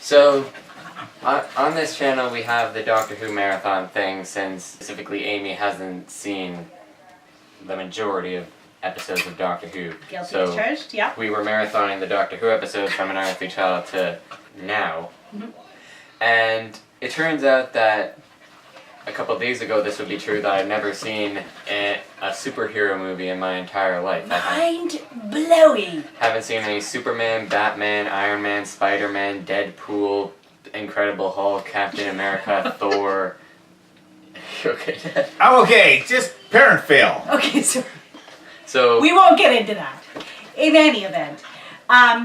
So, on this channel we have the Doctor Who marathon thing, since specifically Amy hasn't seen the majority of episodes of Doctor Who. Guilty as charged, yeah. We were marathoning the Doctor Who episodes from An Unearthly Child to now. Mm-hmm. And it turns out that a couple of days ago this would be true, that I've never seen a superhero movie in my entire life. Mind-blowing! Haven't seen any Superman, Batman, Iron Man, Spider-Man, Deadpool, Incredible Hulk, Captain America, Thor. You okay, Dad? I'm okay, just parent fail. Okay, so we won't get into that. In any event,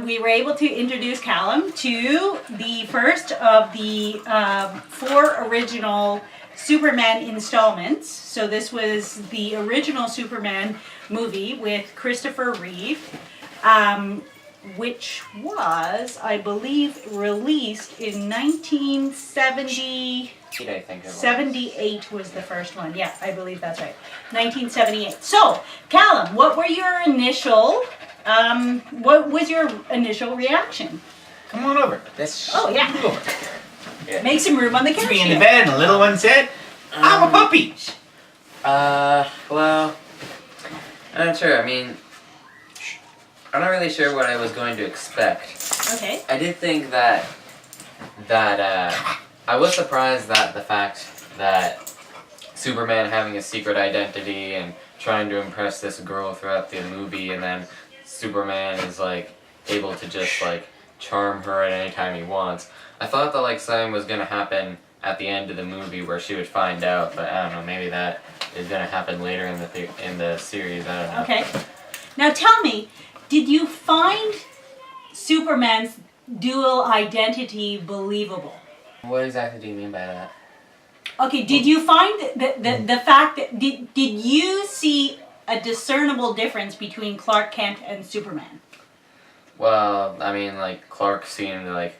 we were able to introduce Callum to the first of the 4 original Superman installments. So this was the original Superman movie with Christopher Reeve, which was, I believe, released in 1970. I think it was. 78 was the first one. Yeah, I believe that's right. 1978. So, Callum, what was your initial reaction? Come on over. Oh, yeah. Move over. Yeah. Make some room on the couch. Me in the bed, and the little one said, I'm a puppy. Well, I'm not sure. I mean, I'm not really sure what I was going to expect. Okay. I did think that I was surprised that the fact that Superman having a secret identity and trying to impress this girl throughout the movie, and then Superman is like able to just like charm her at any time he wants. I thought that like something was gonna happen at the end of the movie where she would find out, but I don't know. Maybe that is gonna happen later in the series. I don't know. Okay. Now tell me, did you find Superman's dual identity believable? What exactly do you mean by that? Okay, did you find the fact that, did you see a discernible difference between Clark Kent and Superman? Well, I mean, like, Clark seemed like,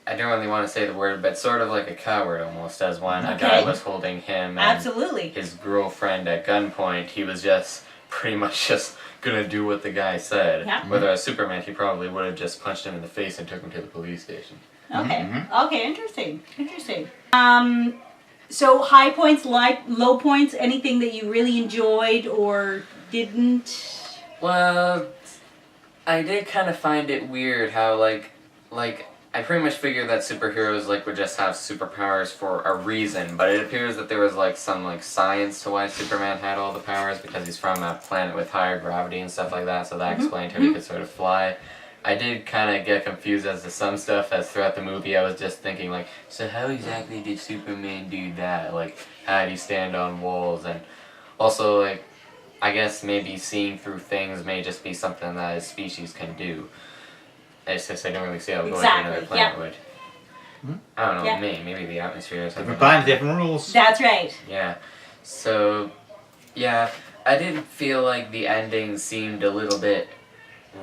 I don't really want to say the word, but sort of like a coward almost, as when a guy was holding him and Absolutely. his girlfriend at gunpoint. He was just pretty much just gonna do what the guy said. Yeah. Whether as Superman, he probably would have just punched him in the face and took him to the police station. Okay. Mm-hmm. Okay. Interesting. So high points, low points, anything that you really enjoyed or didn't? Well, I did kind of find it weird how like I pretty much figured that superheroes like would just have superpowers for a reason, but it appears that there was like some like science to why Superman had all the powers, because he's from a planet with higher gravity and stuff like that, so that explained how he could sort of fly. I did kind of get confused as to some stuff, as throughout the movie I was just thinking like, so how exactly did Superman do that? Like, how did he stand on walls? And also like, I guess maybe seeing through things may just be something that his species can do. It's just I don't really see how going to another planet would. I don't know, maybe the atmosphere or something. Different planets, different rules. That's right. Yeah. So, yeah, I did feel like the ending seemed a little bit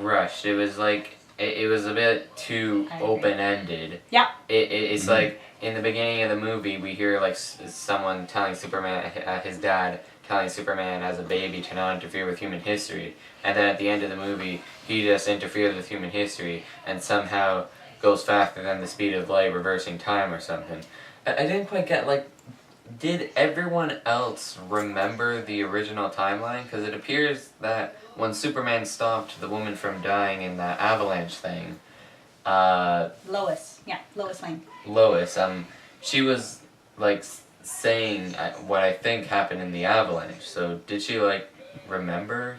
rushed. It was like, it was a bit too open-ended. Yeah. It's like, in the beginning of the movie, we hear like someone telling Superman, his dad, telling Superman as a baby to not interfere with human history. And then at the end of the movie, he just interferes with human history and somehow goes faster than the speed of light, reversing time or something. I didn't quite get, like, did everyone else remember the original timeline? Because it appears that when Superman stopped the woman from dying in that avalanche thing, Lois Lane. Lois, she was, like, saying what I think happened in the avalanche. So did she like remember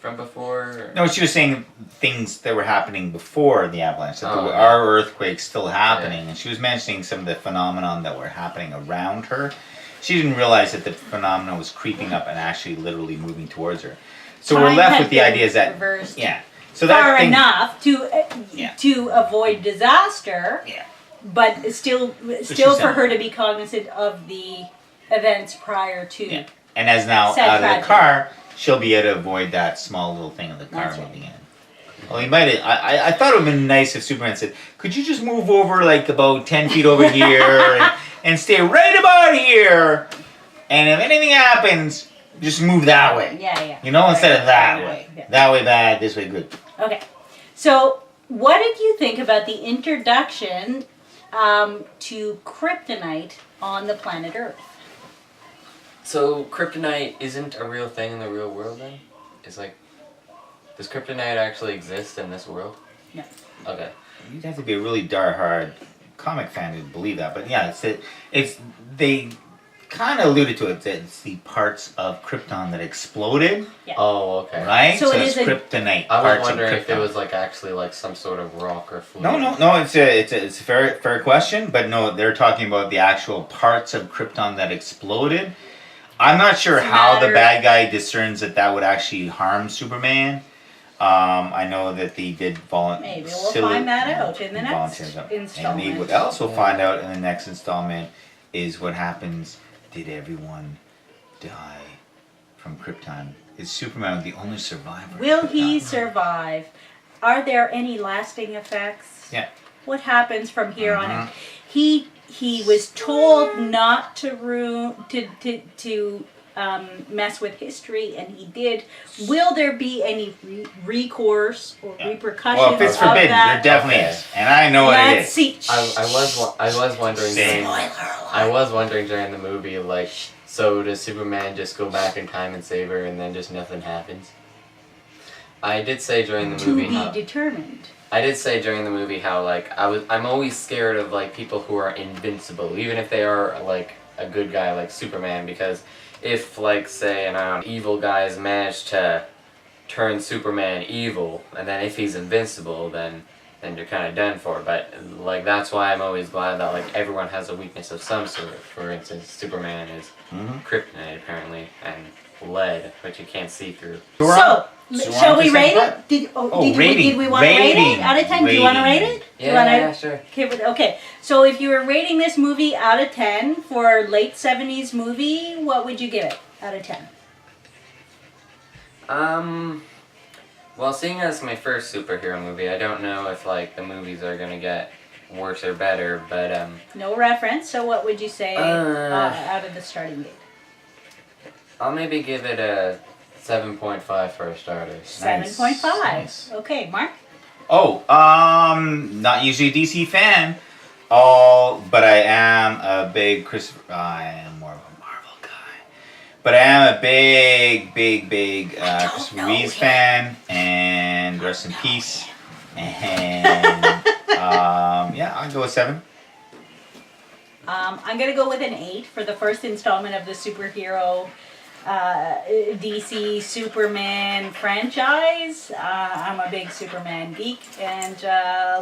from before? No, she was saying things that were happening before the avalanche. That there are earthquakes still happening, and she was mentioning some of the phenomenon that were happening around her. She didn't realize that the phenomenon was creeping up and actually literally moving towards her. So we're left with the idea that reversed so that far thing, enough to avoid disaster. Yeah. But still for her to be cognizant of the events prior to. Yeah. And as now out of the car, she'll be able to avoid that small little thing of the car moving in. Well, he might have, I thought it would have been nice if Superman said, could you just move over like about 10 feet over here and stay right about here, and if anything happens, just move that way. Yeah. You know, instead of that way. Yeah. That way bad, this way good. Okay. So what did you think about the introduction to kryptonite on the planet Earth? So kryptonite isn't a real thing in the real world then? It's like, does kryptonite actually exist in this world? No. Okay. You'd have to be a really diehard comic fan to believe that, but yeah, it's they kind of alluded to it. It's the parts of Krypton that exploded, Yeah. Oh, okay. right? So it it's is a- kryptonite. I was parts wondering of if it Krypton. was like actually like some sort of rock or fluid. No. It's a fair question, but no, they're talking about the actual parts of Krypton that exploded. I'm not sure Doesn't how matter. the bad guy discerns that would actually harm Superman. I know that they did Maybe we'll find that out in the next installment. And what else we'll find out in the next installment is what happens. Did everyone die from Krypton? Is Superman the only survivor? of Will he Krypton? survive? Are there any lasting effects? Yeah. What happens from here on out? He was told not to mess with history, and he did. Will there be any recourse or repercussions Well, if it's of forbidden, that? there definitely is, and I know what it Let's is. see. I was wondering Same. during the movie, like, so does Superman just go back in time and save her, and then just nothing happens? I did say during the To movie be how determined. like I'm always scared of like people who are invincible, even if they are like a good guy like Superman, because if like say evil guys manage to turn Superman evil, and then if he's invincible, then you're kind of done for. But like that's why I'm always glad that like everyone has a weakness of some sort. For instance, Superman is kryptonite apparently, and lead, which you can't see through. So, So shall on to we rate second it? rating. Did we want to rate it Rating. out of 10? Do you want to rate it? Do you wanna- Yeah, sure. Okay, so if you were rating this movie out of 10 for late 70s movie, what would you give it out of 10? Well, seeing as my first superhero movie, I don't know if like the movies are gonna get worse or better, but No reference, so what would you say out of the starting gate? I'll maybe give it a 7.5 for starters. 7.5. Nice. Okay, Mark? Oh, not usually a DC fan. But I am a big I am more of a Marvel guy. But I am a big Christopher Reeves fan, and rest in peace. And yeah, I'll go with 7. I'm going to go with an 8 for the first installment of the superhero DC Superman franchise. I'm a big Superman geek and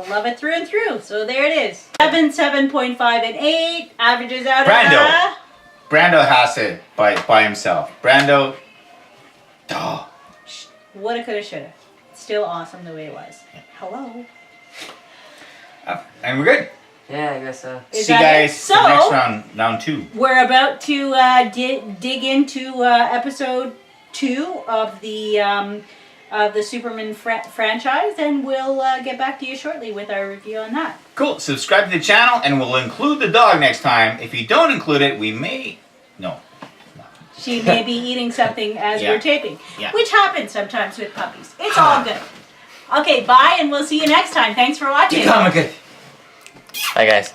love it through and through. So there it is. 7.5, and 8 averages out Brando. Brando has it by himself. Brando. Duh. Woulda, coulda, shoulda. Still awesome the way it was. Hello. And we're good. Yeah, I guess so. Is See you that it? guys for the next round 2. We're about to dig into episode 2 of the Superman franchise, and we'll get back to you shortly with our review on that. Cool. Subscribe to the channel, and we'll include the dog next time. If you don't include it, we may. No. She may be eating something as Yeah. we're taping, Yeah. which happens sometimes with puppies. It's all good. Okay, bye, and we'll see you next time. Thanks for watching. Hi guys.